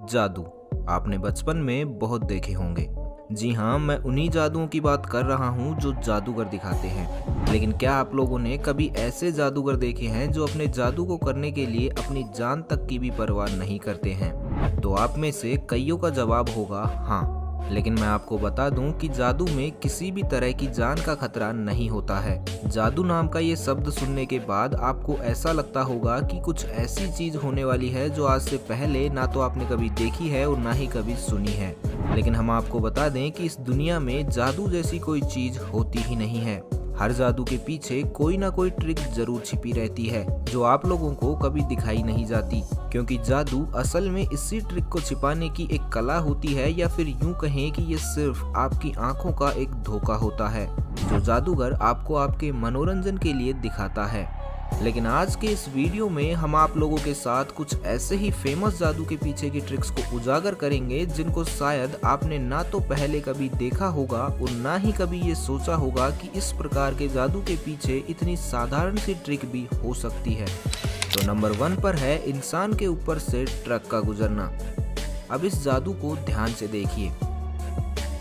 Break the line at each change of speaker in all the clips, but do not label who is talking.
जादू आपने बचपन में बहुत देखे होंगे। जी हाँ, मैं उन्हीं जादुओं की बात कर रहा हूँ जो जादूगर दिखाते हैं। लेकिन क्या आप लोगों ने कभी ऐसे जादूगर देखे हैं जो अपने जादू को करने के लिए अपनी जान तक की भी परवाह नहीं करते हैं? तो आप में से कईयों का जवाब होगा हाँ। लेकिन मैं आपको बता दूं कि जादू में किसी भी तरह की जान का खतरा नहीं होता है। जादू नाम का ये शब्द सुनने के बाद आपको ऐसा लगता होगा कि कुछ ऐसी चीज होने वाली है जो आज से पहले ना तो आपने कभी देखी है और ना ही कभी सुनी है। लेकिन हम आपको बता दें कि इस दुनिया में जादू जैसी कोई चीज होती ही नहीं है। हर जादू के पीछे कोई ना कोई ट्रिक जरूर छिपी रहती है जो आप लोगों को कभी दिखाई नहीं जाती, क्योंकि जादू असल में इसी ट्रिक को छिपाने की एक कला होती है, या फिर यूं कहें कि ये सिर्फ आपकी आंखों का एक धोखा होता है जो जादूगर आपको आपके मनोरंजन के लिए दिखाता है। लेकिन आज के इस वीडियो में हम आप लोगों के साथ कुछ ऐसे ही फेमस जादू के पीछे की ट्रिक्स को उजागर करेंगे जिनको शायद आपने ना तो पहले कभी देखा होगा और ना ही कभी ये सोचा होगा कि इस प्रकार के जादू के पीछे इतनी साधारण सी ट्रिक भी हो सकती है। तो नंबर 1 पर है इंसान के ऊपर से ट्रक का गुजरना। अब इस जादू को ध्यान से देखिए।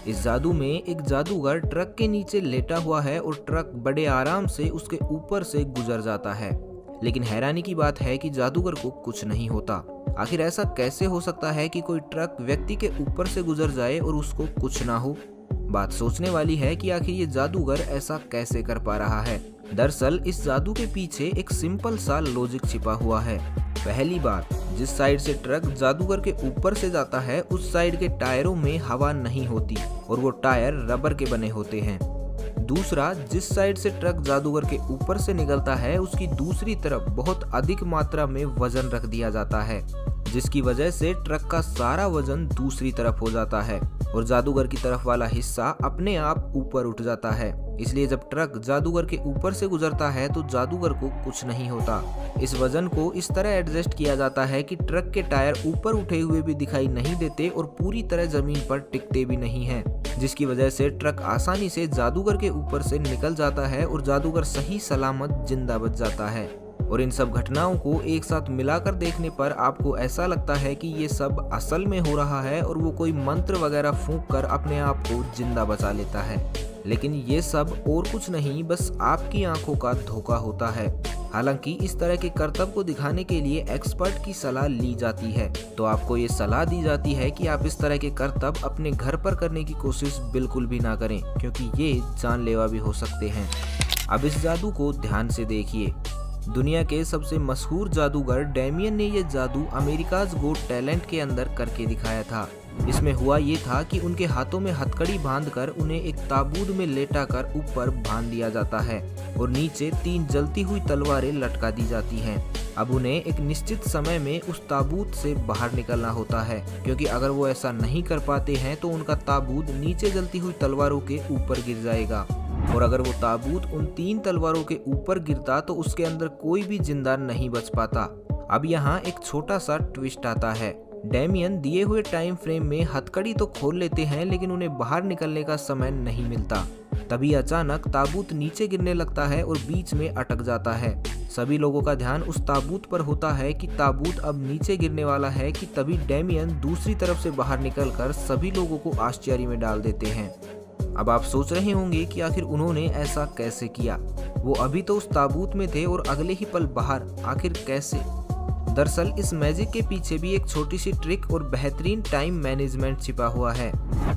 इस जादू में एक जादूगर ट्रक के नीचे लेटा हुआ है और ट्रक बड़े आराम से उसके ऊपर से गुजर जाता है। लेकिन हैरानी की बात है कि जादूगर को कुछ नहीं होता। आखिर ऐसा कैसे हो सकता है कि कोई ट्रक व्यक्ति के ऊपर से गुजर जाए और उसको कुछ ना हो? बात सोचने वाली है कि आखिर ये जादूगर ऐसा कैसे कर पा रहा है। दरअसल इस जादू के पीछे एक सिंपल सा लॉजिक छिपा हुआ है। पहली बात, जिस साइड से ट्रक जादूगर के ऊपर से जाता है उस साइड के टायरों में हवा नहीं होती और वो टायर रबर के बने होते हैं। दूसरा, जिस साइड से ट्रक जादूगर के ऊपर से निकलता है उसकी दूसरी तरफ बहुत अधिक मात्रा में वजन रख दिया जाता है, जिसकी वजह से ट्रक का सारा वजन दूसरी तरफ हो जाता है और जादूगर की तरफ वाला हिस्सा अपने आप ऊपर उठ जाता है। इसलिए जब ट्रक जादूगर के ऊपर से गुजरता है तो जादूगर को कुछ नहीं होता। इस वजन को इस तरह एडजस्ट किया जाता है कि ट्रक के टायर ऊपर उठे हुए भी दिखाई नहीं देते और पूरी तरह जमीन पर टिकते भी नहीं हैं, जिसकी वजह से ट्रक आसानी से जादूगर के ऊपर से निकल जाता है और जादूगर सही सलामत जिंदा बच जाता है। और इन सब घटनाओं को एक साथ मिलाकर देखने पर आपको ऐसा लगता है कि ये सब असल में हो रहा है और वो कोई मंत्र वगैरह फूंक कर अपने आप को जिंदा बचा लेता है। लेकिन ये सब और कुछ नहीं, बस आपकी आंखों का धोखा होता है। हालांकि इस तरह के करतब को दिखाने के लिए एक्सपर्ट की सलाह ली जाती है, तो आपको ये सलाह दी जाती है कि आप इस तरह के करतब अपने घर पर करने की कोशिश बिल्कुल भी ना करें, क्योंकि ये जानलेवा भी हो सकते हैं। अब इस जादू को ध्यान से देखिए। दुनिया के सबसे मशहूर जादूगर डेमियन ने यह जादू अमेरिकाज गोट टैलेंट के अंदर करके दिखाया था। इसमें हुआ ये था कि उनके हाथों में हथकड़ी बांधकर उन्हें एक ताबूत में लेटाकर ऊपर बांध दिया जाता है और नीचे 3 जलती हुई तलवारें लटका दी जाती हैं। अब उन्हें एक निश्चित समय में उस ताबूत से बाहर निकलना होता है, क्योंकि अगर वो ऐसा नहीं कर पाते हैं तो उनका ताबूत नीचे जलती हुई तलवारों के ऊपर गिर जाएगा, और अगर वो ताबूत उन 3 तलवारों के ऊपर गिरता तो उसके अंदर कोई भी जिंदा नहीं बच पाता। अब यहाँ एक छोटा सा ट्विस्ट आता है। डेमियन दिए हुए टाइम फ्रेम में हथकड़ी तो खोल लेते हैं, लेकिन उन्हें बाहर निकलने का समय नहीं मिलता। तभी अचानक ताबूत नीचे गिरने लगता है और बीच में अटक जाता है। सभी लोगों का ध्यान उस ताबूत पर होता है कि ताबूत अब नीचे गिरने वाला है कि तभी डेमियन दूसरी तरफ से बाहर निकलकर सभी लोगों को आश्चर्य में डाल देते हैं। अब आप सोच रहे होंगे कि आखिर उन्होंने ऐसा कैसे किया। वो अभी तो उस ताबूत में थे और अगले ही पल बाहर, आखिर कैसे? दरअसल इस मैजिक के पीछे भी एक छोटी सी ट्रिक और बेहतरीन टाइम मैनेजमेंट छिपा हुआ है।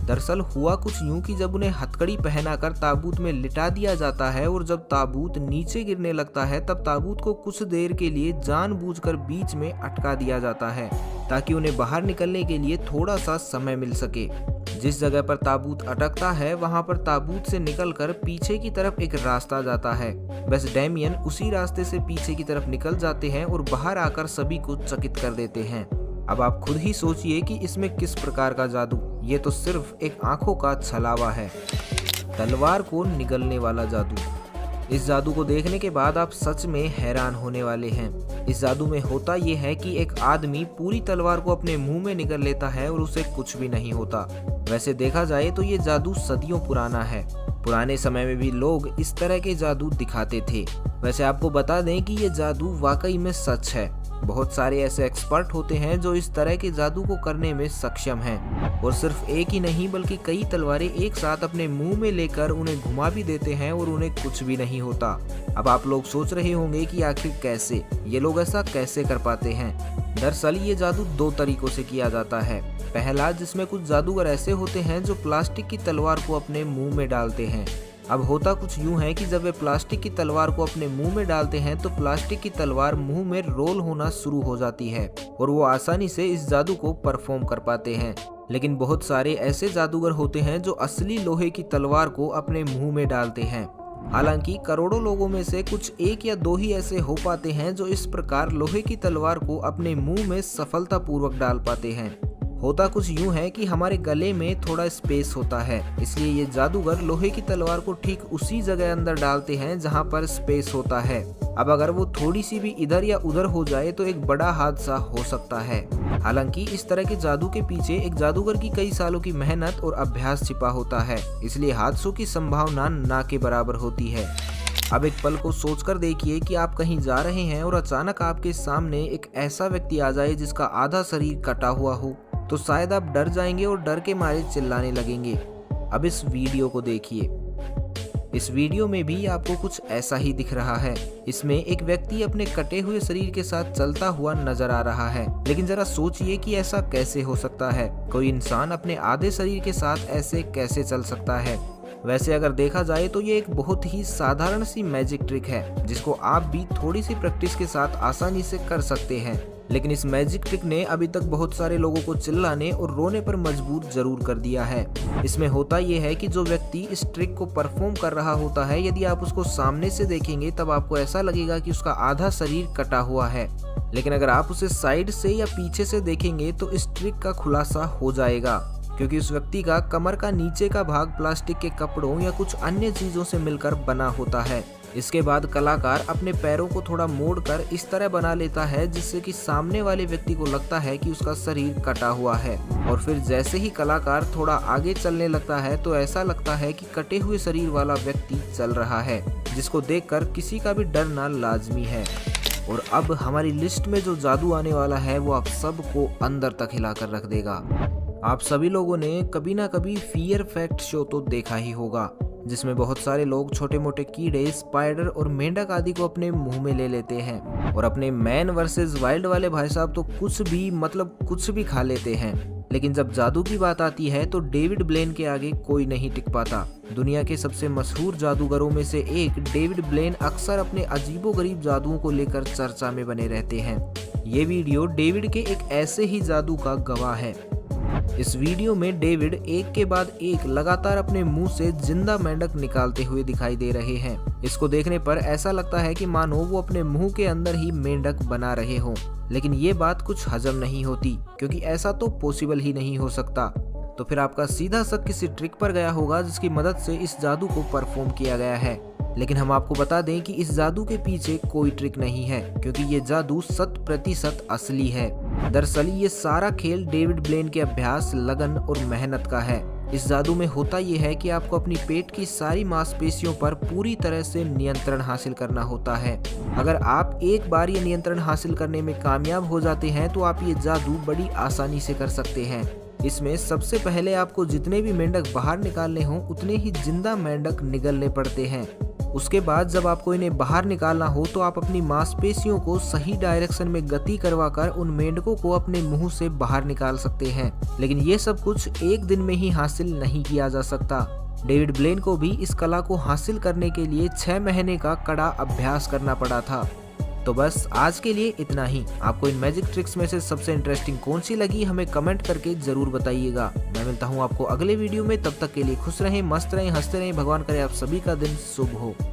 दरअसल हुआ कुछ यूं कि जब उन्हें हथकड़ी पहनाकर ताबूत में लिटा दिया जाता है और जब ताबूत नीचे गिरने लगता है तब ताबूत को कुछ देर के लिए जानबूझकर बीच में अटका दिया जाता है ताकि उन्हें बाहर निकलने के लिए थोड़ा सा समय मिल सके। जिस जगह पर ताबूत अटकता है वहां पर ताबूत से निकलकर पीछे की तरफ एक रास्ता जाता है। बस डेमियन उसी रास्ते से पीछे की तरफ निकल जाते हैं और बाहर आकर सभी को चकित कर देते हैं। अब आप खुद ही सोचिए कि इसमें किस प्रकार का जादू। ये तो सिर्फ एक आंखों का छलावा है। तलवार को निगलने वाला जादू। इस जादू को देखने के बाद आप सच में हैरान होने वाले हैं। इस जादू में होता यह है कि एक आदमी पूरी तलवार को अपने मुंह में निगल लेता है और उसे कुछ भी नहीं होता। वैसे देखा जाए तो ये जादू सदियों पुराना है। पुराने समय में भी लोग इस तरह के जादू दिखाते थे। वैसे आपको बता दें कि ये जादू वाकई में सच है। बहुत सारे ऐसे एक्सपर्ट होते हैं जो इस तरह के जादू को करने में सक्षम हैं और सिर्फ एक ही नहीं बल्कि कई तलवारें एक साथ अपने मुंह में लेकर उन्हें घुमा भी देते हैं और उन्हें कुछ भी नहीं होता। अब आप लोग सोच रहे होंगे कि आखिर कैसे ये लोग ऐसा कैसे कर पाते हैं। दरअसल ये जादू दो तरीकों से किया जाता है। पहला, जिसमें कुछ जादूगर ऐसे होते हैं जो प्लास्टिक की तलवार को अपने मुंह में डालते हैं। अब होता कुछ यूं है कि जब वे प्लास्टिक की तलवार को अपने मुंह में डालते हैं तो प्लास्टिक की तलवार मुंह में रोल होना शुरू हो जाती है और वो आसानी से इस जादू को परफॉर्म कर पाते हैं। लेकिन बहुत सारे ऐसे जादूगर होते हैं जो असली लोहे की तलवार को अपने मुंह में डालते हैं। हालांकि करोड़ों लोगों में से कुछ एक या दो ही ऐसे हो पाते हैं जो इस प्रकार लोहे की तलवार को अपने मुंह में सफलतापूर्वक डाल पाते हैं। होता कुछ यूं है कि हमारे गले में थोड़ा स्पेस होता है, इसलिए ये जादूगर लोहे की तलवार को ठीक उसी जगह अंदर डालते हैं जहां पर स्पेस होता है। अब अगर वो थोड़ी सी भी इधर या उधर हो जाए तो एक बड़ा हादसा हो सकता है। हालांकि इस तरह के जादू के पीछे एक जादूगर की कई सालों की मेहनत और अभ्यास छिपा होता है, इसलिए हादसों की संभावना ना के बराबर होती है। अब एक पल को सोचकर देखिए कि आप कहीं जा रहे हैं और अचानक आपके सामने एक ऐसा व्यक्ति आ जाए जिसका आधा शरीर कटा हुआ हो, तो शायद आप डर जाएंगे और डर के मारे चिल्लाने लगेंगे। अब इस वीडियो को देखिए। इस वीडियो में भी आपको कुछ ऐसा ही दिख रहा है। इसमें एक व्यक्ति अपने कटे हुए शरीर के साथ चलता हुआ नजर आ रहा है, लेकिन जरा सोचिए कि ऐसा कैसे हो सकता है। कोई इंसान अपने आधे शरीर के साथ ऐसे कैसे चल सकता है। वैसे अगर देखा जाए तो ये एक बहुत ही साधारण सी मैजिक ट्रिक है जिसको आप भी थोड़ी सी प्रैक्टिस के साथ आसानी से कर सकते हैं। लेकिन इस मैजिक ट्रिक ने अभी तक बहुत सारे लोगों को चिल्लाने और रोने पर मजबूर जरूर कर दिया है। इसमें होता यह है कि जो व्यक्ति इस ट्रिक को परफॉर्म कर रहा होता है, यदि आप उसको सामने से देखेंगे तब आपको ऐसा लगेगा कि उसका आधा शरीर कटा हुआ है, लेकिन अगर आप उसे साइड से या पीछे से देखेंगे तो इस ट्रिक का खुलासा हो जाएगा, क्योंकि उस व्यक्ति का कमर का नीचे का भाग प्लास्टिक के कपड़ों या कुछ अन्य चीजों से मिलकर बना होता है। इसके बाद कलाकार अपने पैरों को थोड़ा मोड़कर इस तरह बना लेता है जिससे कि सामने वाले व्यक्ति को लगता है कि उसका शरीर कटा हुआ है, और फिर जैसे ही कलाकार थोड़ा आगे चलने लगता है तो ऐसा लगता है कि कटे हुए शरीर वाला व्यक्ति चल रहा है, जिसको देखकर किसी का भी डरना लाजमी है। और अब हमारी लिस्ट में जो जादू आने वाला है वो आप सबको अंदर तक हिलाकर रख देगा। आप सभी लोगों ने कभी ना कभी फियर फैक्ट शो तो देखा ही होगा, जिसमें बहुत सारे लोग छोटे मोटे कीड़े, स्पाइडर और मेंढक आदि को अपने मुंह में ले लेते हैं और अपने मैन वर्सेस वाइल्ड वाले भाई साहब तो कुछ भी खा लेते हैं। लेकिन जब जादू की बात आती है तो डेविड ब्लेन के आगे कोई नहीं टिक पाता। दुनिया के सबसे मशहूर जादूगरों में से एक डेविड ब्लेन अक्सर अपने अजीबोगरीब जादुओं को लेकर चर्चा में बने रहते हैं। ये वीडियो डेविड के एक ऐसे ही जादू का गवाह है। इस वीडियो में डेविड एक के बाद एक लगातार अपने मुंह से जिंदा मेंढक निकालते हुए दिखाई दे रहे हैं। इसको देखने पर ऐसा लगता है कि मानो वो अपने मुंह के अंदर ही मेंढक बना रहे हों, लेकिन ये बात कुछ हजम नहीं होती, क्योंकि ऐसा तो पॉसिबल ही नहीं हो सकता। तो फिर आपका सीधा शक किसी ट्रिक पर गया होगा जिसकी मदद से इस जादू को परफॉर्म किया गया है। लेकिन हम आपको बता दें कि इस जादू के पीछे कोई ट्रिक नहीं है, क्योंकि ये जादू 100% असली है। दरअसल ये सारा खेल डेविड ब्लेन के अभ्यास, लगन और मेहनत का है। इस जादू में होता यह है कि आपको अपनी पेट की सारी मांसपेशियों पर पूरी तरह से नियंत्रण हासिल करना होता है। अगर आप एक बार ये नियंत्रण हासिल करने में कामयाब हो जाते हैं तो आप ये जादू बड़ी आसानी से कर सकते हैं। इसमें सबसे पहले आपको जितने भी मेंढक बाहर निकालने हों उतने ही जिंदा मेंढक निगलने पड़ते हैं। उसके बाद जब आपको इन्हें बाहर निकालना हो तो आप अपनी मांसपेशियों को सही डायरेक्शन में गति करवाकर उन मेंढकों को अपने मुंह से बाहर निकाल सकते हैं। लेकिन ये सब कुछ एक दिन में ही हासिल नहीं किया जा सकता। डेविड ब्लेन को भी इस कला को हासिल करने के लिए 6 महीने का कड़ा अभ्यास करना पड़ा था। तो बस आज के लिए इतना ही। आपको इन मैजिक ट्रिक्स में से सबसे इंटरेस्टिंग कौन सी लगी हमें कमेंट करके जरूर बताइएगा। मैं मिलता हूँ आपको अगले वीडियो में। तब तक के लिए खुश रहें, मस्त रहें, हंसते रहें। भगवान करे आप सभी का दिन शुभ हो।